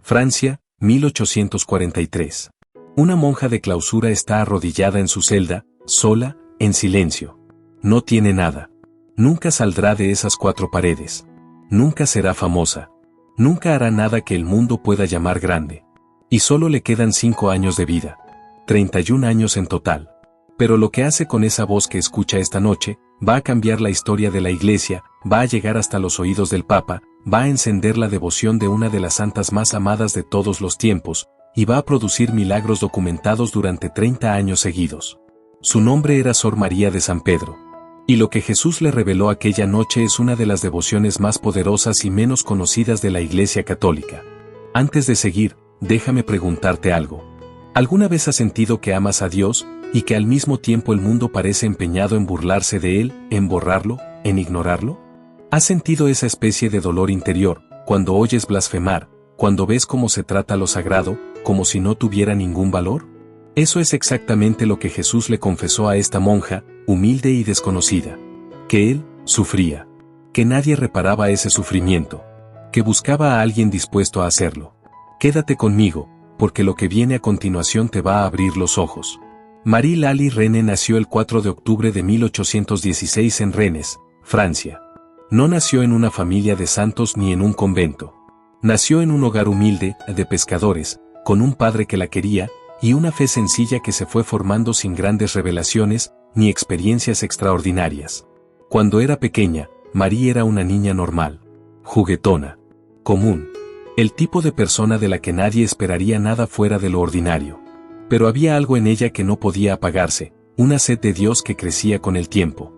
Francia, 1843. Una monja de clausura está arrodillada en su celda, sola, en silencio. No tiene nada. Nunca saldrá de esas 4 paredes. Nunca será famosa. Nunca hará nada que el mundo pueda llamar grande. Y solo le quedan 5 años de vida. 31 años en total. Pero lo que hace con esa voz que escucha esta noche, va a cambiar la historia de la Iglesia, va a llegar hasta los oídos del Papa, va a encender la devoción de una de las santas más amadas de todos los tiempos, y va a producir milagros documentados durante 30 años seguidos. Su nombre era Sor María de San Pedro. Y lo que Jesús le reveló aquella noche es una de las devociones más poderosas y menos conocidas de la Iglesia Católica. Antes de seguir, déjame preguntarte algo. ¿Alguna vez has sentido que amas a Dios, y que al mismo tiempo el mundo parece empeñado en burlarse de Él, en borrarlo, en ignorarlo? ¿Has sentido esa especie de dolor interior, cuando oyes blasfemar, cuando ves cómo se trata lo sagrado, como si no tuviera ningún valor? Eso es exactamente lo que Jesús le confesó a esta monja, humilde y desconocida. Que Él sufría. Que nadie reparaba ese sufrimiento. Que buscaba a alguien dispuesto a hacerlo. Quédate conmigo, porque lo que viene a continuación te va a abrir los ojos. Marie Laly René nació el 4 de octubre de 1816 en Rennes, Francia. No nació en una familia de santos ni en un convento. Nació en un hogar humilde, de pescadores, con un padre que la quería, y una fe sencilla que se fue formando sin grandes revelaciones, ni experiencias extraordinarias. Cuando era pequeña, Marie era una niña normal, juguetona, común, el tipo de persona de la que nadie esperaría nada fuera de lo ordinario. Pero había algo en ella que no podía apagarse, una sed de Dios que crecía con el tiempo.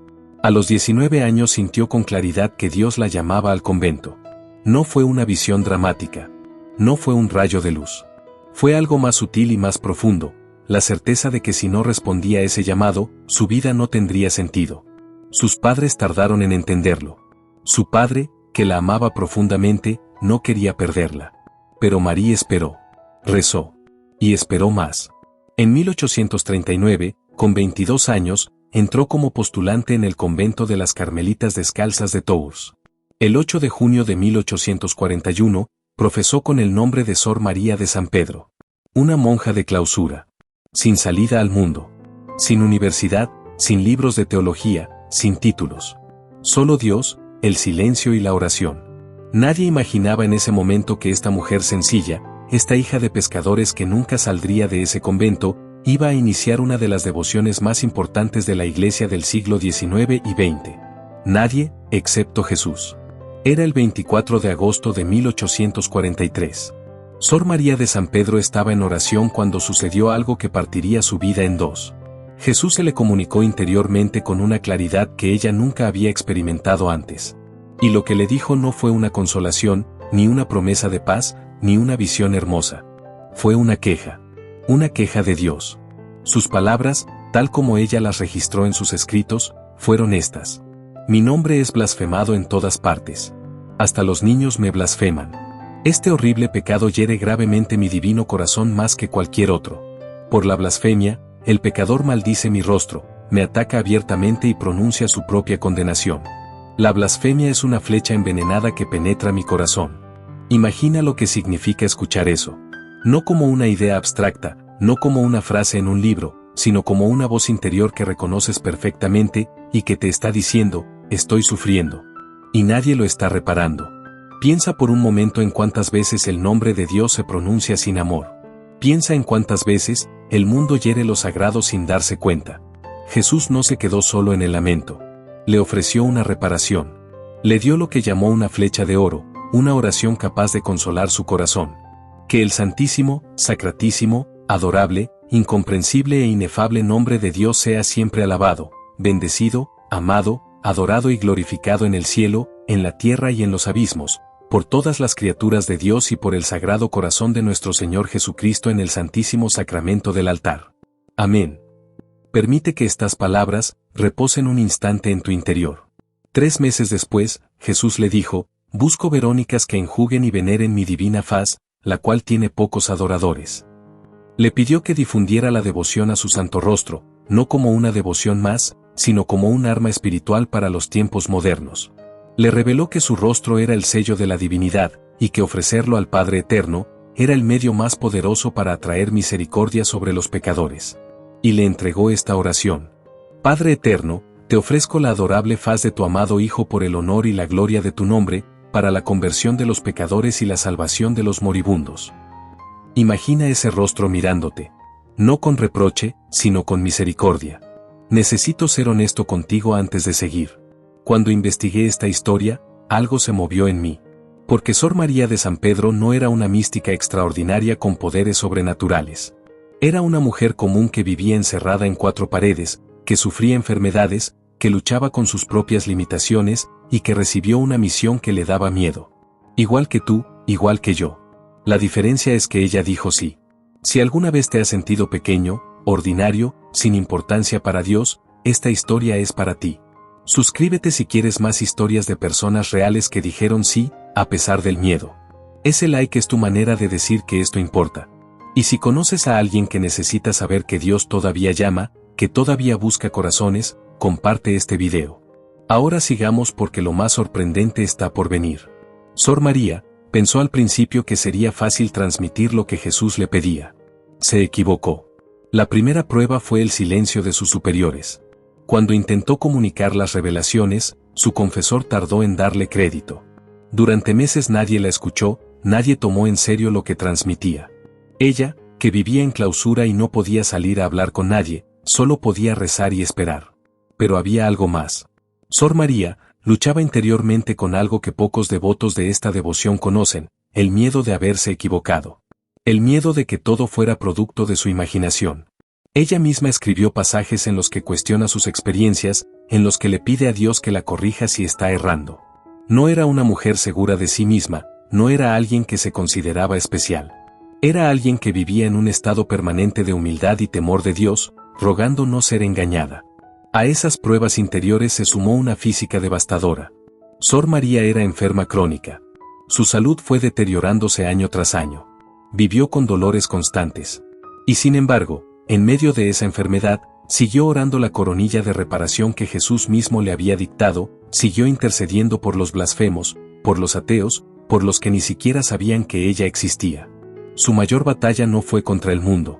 A los 19 años sintió con claridad que Dios la llamaba al convento. No fue una visión dramática. No fue un rayo de luz. Fue algo más sutil y más profundo, la certeza de que si no respondía a ese llamado, su vida no tendría sentido. Sus padres tardaron en entenderlo. Su padre, que la amaba profundamente, no quería perderla. Pero Marie esperó. Rezó. Y esperó más. En 1839, con 22 años, entró como postulante en el convento de las Carmelitas Descalzas de Tours. El 8 de junio de 1841, profesó con el nombre de Sor María de San Pedro. Una monja de clausura. Sin salida al mundo. Sin universidad, sin libros de teología, sin títulos. Solo Dios, el silencio y la oración. Nadie imaginaba en ese momento que esta mujer sencilla, esta hija de pescadores que nunca saldría de ese convento, iba a iniciar una de las devociones más importantes de la Iglesia del siglo XIX y XX. Nadie, excepto Jesús. Era el 24 de agosto de 1843. Sor María de San Pedro estaba en oración cuando sucedió algo que partiría su vida en dos. Jesús se le comunicó interiormente con una claridad que ella nunca había experimentado antes. Y lo que le dijo no fue una consolación, ni una promesa de paz, ni una visión hermosa. Fue una queja de Dios. Sus palabras, tal como ella las registró en sus escritos, fueron estas. Mi nombre es blasfemado en todas partes. Hasta los niños me blasfeman. Este horrible pecado hiere gravemente mi divino corazón más que cualquier otro. Por la blasfemia, el pecador maldice mi rostro, me ataca abiertamente y pronuncia su propia condenación. La blasfemia es una flecha envenenada que penetra mi corazón. Imagina lo que significa escuchar eso. No como una idea abstracta, no como una frase en un libro, sino como una voz interior que reconoces perfectamente, y que te está diciendo, estoy sufriendo. Y nadie lo está reparando. Piensa por un momento en cuántas veces el nombre de Dios se pronuncia sin amor. Piensa en cuántas veces, el mundo hiere lo sagrado sin darse cuenta. Jesús no se quedó solo en el lamento. Le ofreció una reparación. Le dio lo que llamó una flecha de oro, una oración capaz de consolar su corazón. Que el santísimo, sacratísimo, adorable, incomprensible e inefable nombre de Dios sea siempre alabado, bendecido, amado, adorado y glorificado en el cielo, en la tierra y en los abismos, por todas las criaturas de Dios y por el sagrado corazón de nuestro Señor Jesucristo en el santísimo sacramento del altar. Amén. Permite que estas palabras reposen un instante en tu interior. 3 meses después, Jesús le dijo, busco verónicas que enjuguen y veneren mi divina faz, la cual tiene pocos adoradores. Le pidió que difundiera la devoción a su santo rostro, no como una devoción más, sino como un arma espiritual para los tiempos modernos. Le reveló que su rostro era el sello de la divinidad, y que ofrecerlo al Padre Eterno, era el medio más poderoso para atraer misericordia sobre los pecadores. Y le entregó esta oración: Padre eterno, te ofrezco la adorable faz de tu amado Hijo por el honor y la gloria de tu nombre, para la conversión de los pecadores y la salvación de los moribundos. Imagina ese rostro mirándote. No con reproche, sino con misericordia. Necesito ser honesto contigo antes de seguir. Cuando investigué esta historia, algo se movió en mí. Porque Sor María de San Pedro no era una mística extraordinaria con poderes sobrenaturales. Era una mujer común que vivía encerrada en cuatro paredes, que sufría enfermedades, que luchaba con sus propias limitaciones, y que recibió una misión que le daba miedo. Igual que tú, igual que yo. La diferencia es que ella dijo sí. Si alguna vez te has sentido pequeño, ordinario, sin importancia para Dios, esta historia es para ti. Suscríbete si quieres más historias de personas reales que dijeron sí, a pesar del miedo. Ese like es tu manera de decir que esto importa. Y si conoces a alguien que necesita saber que Dios todavía llama, que todavía busca corazones, comparte este video. Ahora sigamos porque lo más sorprendente está por venir. Sor María pensó al principio que sería fácil transmitir lo que Jesús le pedía. Se equivocó. La primera prueba fue el silencio de sus superiores. Cuando intentó comunicar las revelaciones, su confesor tardó en darle crédito. Durante meses nadie la escuchó, nadie tomó en serio lo que transmitía. Ella, que vivía en clausura y no podía salir a hablar con nadie, solo podía rezar y esperar. Pero había algo más. Sor María luchaba interiormente con algo que pocos devotos de esta devoción conocen: el miedo de haberse equivocado. El miedo de que todo fuera producto de su imaginación. Ella misma escribió pasajes en los que cuestiona sus experiencias, en los que le pide a Dios que la corrija si está errando. No era una mujer segura de sí misma, no era alguien que se consideraba especial. Era alguien que vivía en un estado permanente de humildad y temor de Dios, rogando no ser engañada. A esas pruebas interiores se sumó una física devastadora. Sor María era enferma crónica. Su salud fue deteriorándose año tras año. Vivió con dolores constantes. Y sin embargo, en medio de esa enfermedad, siguió orando la coronilla de reparación que Jesús mismo le había dictado, siguió intercediendo por los blasfemos, por los ateos, por los que ni siquiera sabían que ella existía. Su mayor batalla no fue contra el mundo.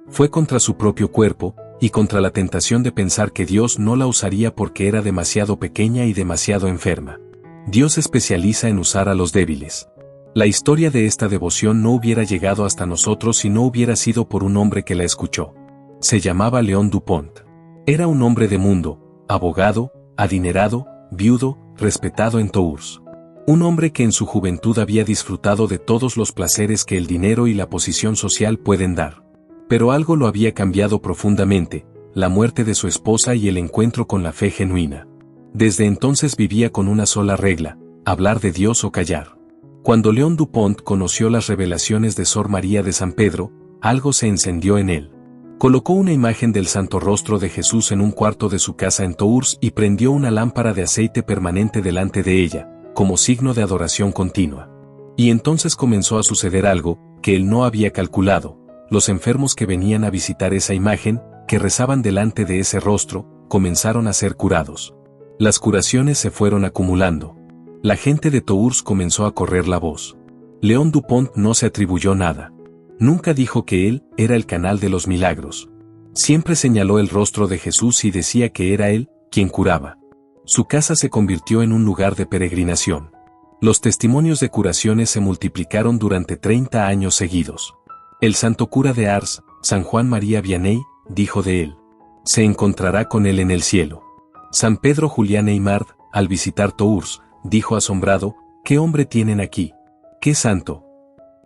Fue contra su propio cuerpo, y contra la tentación de pensar que Dios no la usaría porque era demasiado pequeña y demasiado enferma. Dios se especializa en usar a los débiles. La historia de esta devoción no hubiera llegado hasta nosotros si no hubiera sido por un hombre que la escuchó. Se llamaba Léon Dupont. Era un hombre de mundo, abogado, adinerado, viudo, respetado en Tours. Un hombre que en su juventud había disfrutado de todos los placeres que el dinero y la posición social pueden dar. Pero algo lo había cambiado profundamente: la muerte de su esposa y el encuentro con la fe genuina. Desde entonces vivía con una sola regla: hablar de Dios o callar. Cuando Léon Dupont conoció las revelaciones de Sor María de San Pedro, algo se encendió en él. Colocó una imagen del Santo Rostro de Jesús en un cuarto de su casa en Tours y prendió una lámpara de aceite permanente delante de ella, como signo de adoración continua. Y entonces comenzó a suceder algo que él no había calculado. Los enfermos que venían a visitar esa imagen, que rezaban delante de ese rostro, comenzaron a ser curados. Las curaciones se fueron acumulando. La gente de Tours comenzó a correr la voz. Léon Dupont no se atribuyó nada. Nunca dijo que él era el canal de los milagros. Siempre señaló el rostro de Jesús y decía que era él quien curaba. Su casa se convirtió en un lugar de peregrinación. Los testimonios de curaciones se multiplicaron durante 30 años seguidos. El santo cura de Ars, San Juan María Vianney, dijo de él: se encontrará con él en el cielo. San Pedro Julián Aymard, al visitar Tours, dijo asombrado: ¿qué hombre tienen aquí? ¡Qué santo!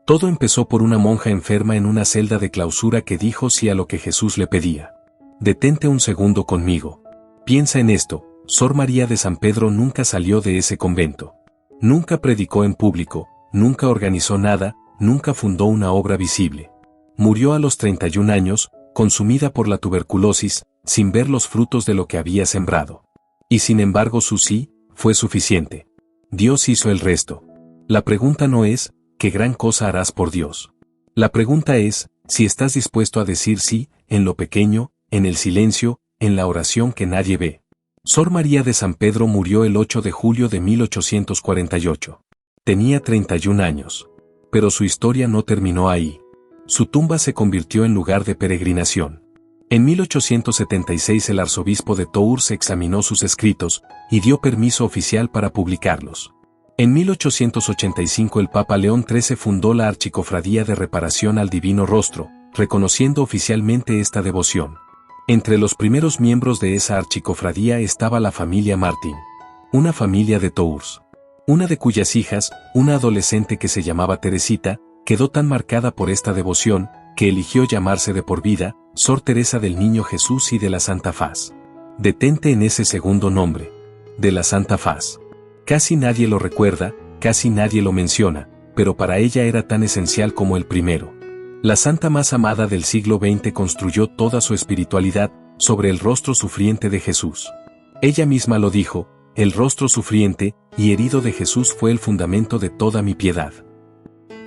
Todo empezó por una monja enferma en una celda de clausura que dijo sí a lo que Jesús le pedía. Detente un segundo conmigo. Piensa en esto: Sor María de San Pedro nunca salió de ese convento. Nunca predicó en público, nunca organizó nada, nunca fundó una obra visible. Murió a los 31 años, consumida por la tuberculosis, sin ver los frutos de lo que había sembrado. Y sin embargo su sí fue suficiente. Dios hizo el resto. La pregunta no es: ¿qué gran cosa harás por Dios? La pregunta es: si estás dispuesto a decir sí, en lo pequeño, en el silencio, en la oración que nadie ve. Sor María de San Pedro murió el 8 de julio de 1848. Tenía 31 años. Pero su historia no terminó ahí. Su tumba se convirtió en lugar de peregrinación. En 1876 el arzobispo de Tours examinó sus escritos y dio permiso oficial para publicarlos. En 1885 el Papa León XIII fundó la Archicofradía de Reparación al Divino Rostro, reconociendo oficialmente esta devoción. Entre los primeros miembros de esa archicofradía estaba la familia Martín, una familia de Tours, una de cuyas hijas, una adolescente que se llamaba Teresita, quedó tan marcada por esta devoción, que eligió llamarse de por vida, Sor Teresa del Niño Jesús y de la Santa Faz. Detente en ese segundo nombre, de la Santa Faz. Casi nadie lo recuerda, casi nadie lo menciona, pero para ella era tan esencial como el primero. La santa más amada del siglo XX construyó toda su espiritualidad sobre el rostro sufriente de Jesús. Ella misma lo dijo: el rostro sufriente y herido de Jesús fue el fundamento de toda mi piedad.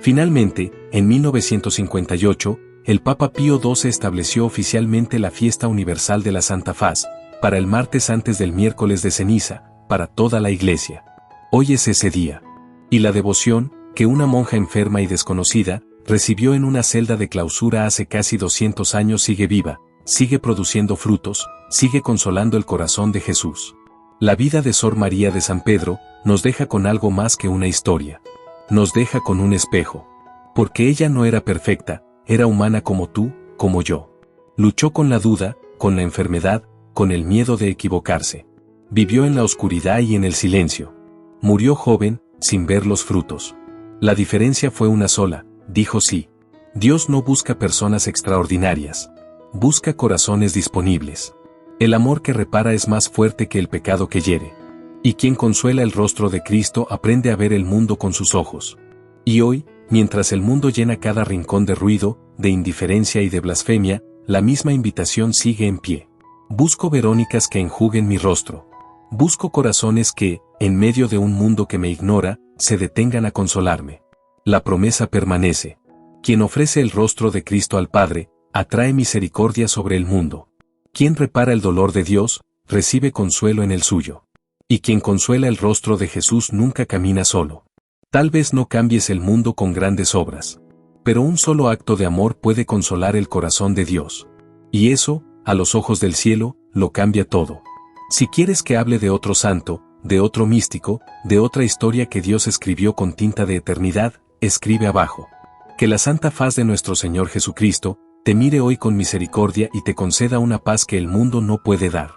Finalmente, en 1958, el Papa Pío XII estableció oficialmente la fiesta universal de la Santa Faz, para el martes antes del miércoles de ceniza, para toda la Iglesia. Hoy es ese día. Y la devoción, que una monja enferma y desconocida, recibió en una celda de clausura hace casi 200 años sigue viva, sigue produciendo frutos, sigue consolando el corazón de Jesús. La vida de Sor María de San Pedro nos deja con algo más que una historia. Nos deja con un espejo. Porque ella no era perfecta, era humana como tú, como yo. Luchó con la duda, con la enfermedad, con el miedo de equivocarse. Vivió en la oscuridad y en el silencio. Murió joven, sin ver los frutos. La diferencia fue una sola, dijo sí. Dios no busca personas extraordinarias. Busca corazones disponibles. El amor que repara es más fuerte que el pecado que hiere. Y quien consuela el rostro de Cristo aprende a ver el mundo con sus ojos. Y hoy, mientras el mundo llena cada rincón de ruido, de indiferencia y de blasfemia, la misma invitación sigue en pie. Busco Verónicas que enjuguen mi rostro. Busco corazones que, en medio de un mundo que me ignora, se detengan a consolarme. La promesa permanece. Quien ofrece el rostro de Cristo al Padre, atrae misericordia sobre el mundo. Quien repara el dolor de Dios, recibe consuelo en el suyo. Y quien consuela el rostro de Jesús nunca camina solo. Tal vez no cambies el mundo con grandes obras. Pero un solo acto de amor puede consolar el corazón de Dios. Y eso, a los ojos del cielo, lo cambia todo. Si quieres que hable de otro santo, de otro místico, de otra historia que Dios escribió con tinta de eternidad, escribe abajo. Que la Santa Faz de nuestro Señor Jesucristo te mire hoy con misericordia y te conceda una paz que el mundo no puede dar.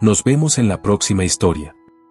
Nos vemos en la próxima historia.